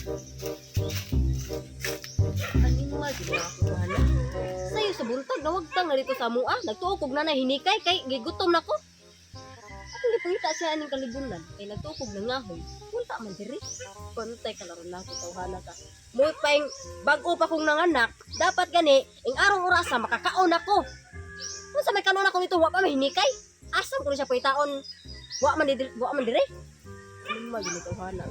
Ano mo nga, ginawa ko wala. Sa'yo sa buntag, nawagtang na dito sa mua. Nagtuokog na hinikay, kay gigutom na ko. Ako hindi pangita siya aning kalibunan. Kay nagtuokog na ngahoy. Punta man diri. Pantay ka laro na ako, tawhana ka. Muy pa yung bago pa kong nanganak, dapat gani, yung arong orasa, makakaon ako. Kung sa may kanon ako nito, wa pa mahinikay. Asam ko na siya pa itaon. Wa man diri. Ano man yun tawhana.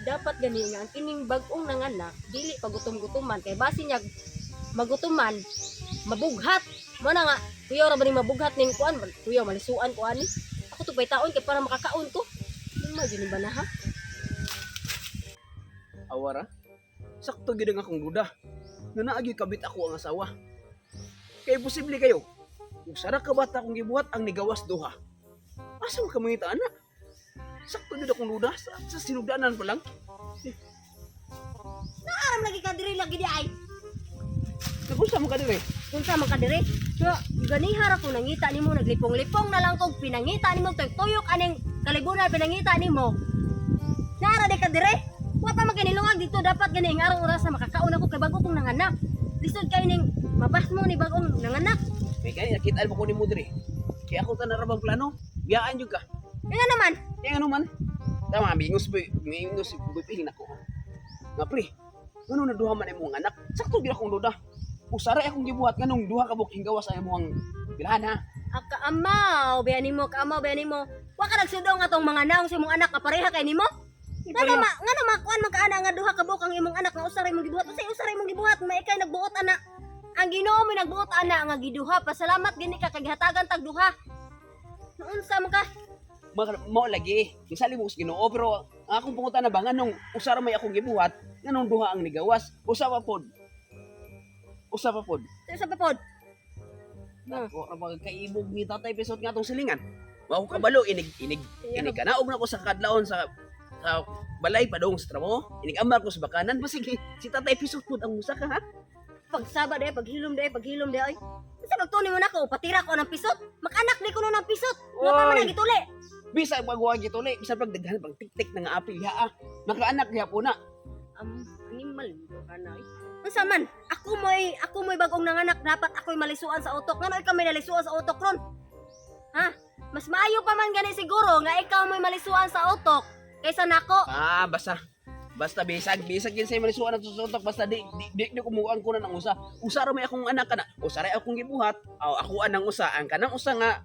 Dapat gani nga, ang kining bagong nanganak, dili pagutom-gutuman. Kay basi niya, magutuman, mabughat. Mana nga, kuya ra ba ni mabughat ning kuan? Kuya malisuan ko ani. Ako to pay taon kay para makakaon ko. Imagine ba na ha? Awara, sakto gid ang akong duda. Nga naagi kabit ako ang asawa. Kay posible kayo. Kung sara ka bata akong gibuhat ang nigawas duha. Asa mo kamangita ana? Sakto gid akong duda sa sinugdanan pa lang. Naaram lagi ka diri lagi di ay. Nagunsa mo ka dire? Unsa man ka diri? So, ganihara ko nangita nimo naglipong-lipong na lang kog pinangita nimo tuyok aning kalibunan pinangita nimo. Nara di ka diri? Wa pa maginilungag dito dapat gani ang arong oras na makakaon ako kay bago kong nanganak. Lisod kay ning mabas mo ni bagong nanganak. May kaya nakita mo ko ni mo dire. Kaya ako ta narabang plano. Biyaan jud ka. Nga naman. Kaya ano man? Tama, mingos pihin ako. Nga pre, ano na duha man imong anak? Sakto gid akong duda. Usara akong gibuhat nganong duha ka buking gawas ang imong bilhan ha. Kaamaw, bayani mo, Wa ka nagsudong atong mga naong sa imong anak kapareha kay nimo? Nga naman, kuan magkaana nga duha ka bukang imong anak nga usaray mong gibuhat. Usay usaray mong gibuhat, maikay nagbuot ana. Ang Ginoo mi nagbuot ana nga giduha. Pasalamat gini ka kay gihatagan tag duha. Unsa man ka? Mao lagi. Misali mo sa Ginoo pero ang akong pangutan na ba nganong usara may akong gibuhat nganong duha ang nigawas. Usa pa pod. Sa papod. Ako ra ba kaibog ni Tatay Pesot nga tong silingan. Mao kabalo inig kanaog na ko sa kadlawon sa balay padong sa trabaho. Inig amar ko sa bakanan ba sige si Tatay Pesot pod ang musa ka ha. Pagsaba day, paghilom day ay. Kasi nagtuni mo na ko, patira ko ng pisot. Mag-anak di ko no ng pisot. Nga pa man ang gituli. Bisa pagwa gituli, bisa pag daghan pag tik-tik nga apil ha. Nakaanak diha po na. Animal mo ka na eh. Unsa man, ako mo'y bagong nanganak, dapat ako'y malisuan sa utok. Ngano'y kami nalisuan sa utok ron? Ha? Mas maayo pa man gani siguro nga ikaw mo'y malisuan sa utok kaysa nako. Basta bisag yun sa malisuan at susutok basta di kumuang ko na ng usa. Usa ra may akong anak kana. Usa ra akong gibuhat. Ako anang usa. Ang kanang usa nga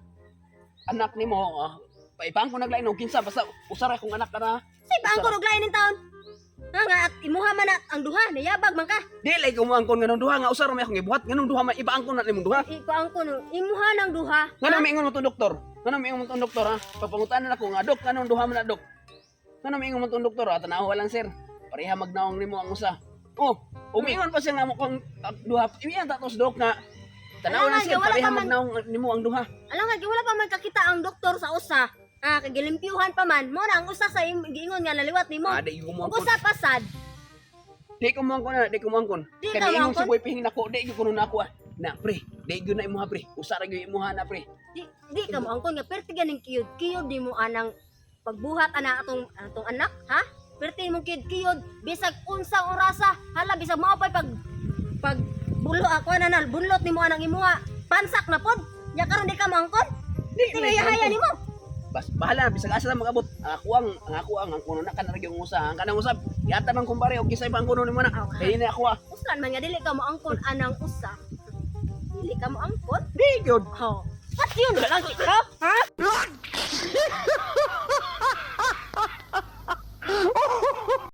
anak nimo, paipang ko naglain og kinsa basta usa ra akong anak kana. Say ba ang kurog lain ning taon? Nga at imuha man na ang duha, nayabag man ka. Dili kumuang ko nganong duha nga usa ra may akong gibuhat. Nganong duha man ibaang ko na nimong duha. Iko ang kuno, imuha ng duha. Nganong may ingon mo to doktor? Nganong may ingon mo to doktor ha? Papangutanan ako nga dok, nganong duha man na dok? Nganong may ingon mo to doktor ha? Tanawa lang sir. Pareha magnaong nimo ang usa. Umiingon pa siya nga mo kung duha. Iyan tatos dok na tanaw lang siya pareha magnaong nimo ang duha. Alam nga, wala pa man kakita ang doktor sa usa. Kagilimpyuhan pa man. Mo na ang usa sa giingon nga naliwat nimo. Di ko mo. Ug usa pasad. Di ko mo na, di ko mo kon. Di Kani ka ingon mangkon? si boy pihin nako, di ko na ako. Na pre, di gyud na imuha pre. Usa ra gyud imuha na pre. Di ka mo angkon nga perti ganing kiyod di mo anang pagbuhat ana atong anak, ha? Perti mo kiyod bisag unsang orasa, hala bisag mao pag bulo ako na bunlot nimo anang imuha. Pansak na pod. Ya karon di ka mangkon. Di Tingayahaya nimo. Bas bahala na bisag asa lang magabot. Ako ang kuno na kana ra gyud usa. Ang kanang usab, yata man kumpare og kisay pang kuno nimo na. Kay ni ako. Uslan man nga dili ka mo angkon anang usa. Dili ka mo angkon? Di gyud. What yun? Lang ha?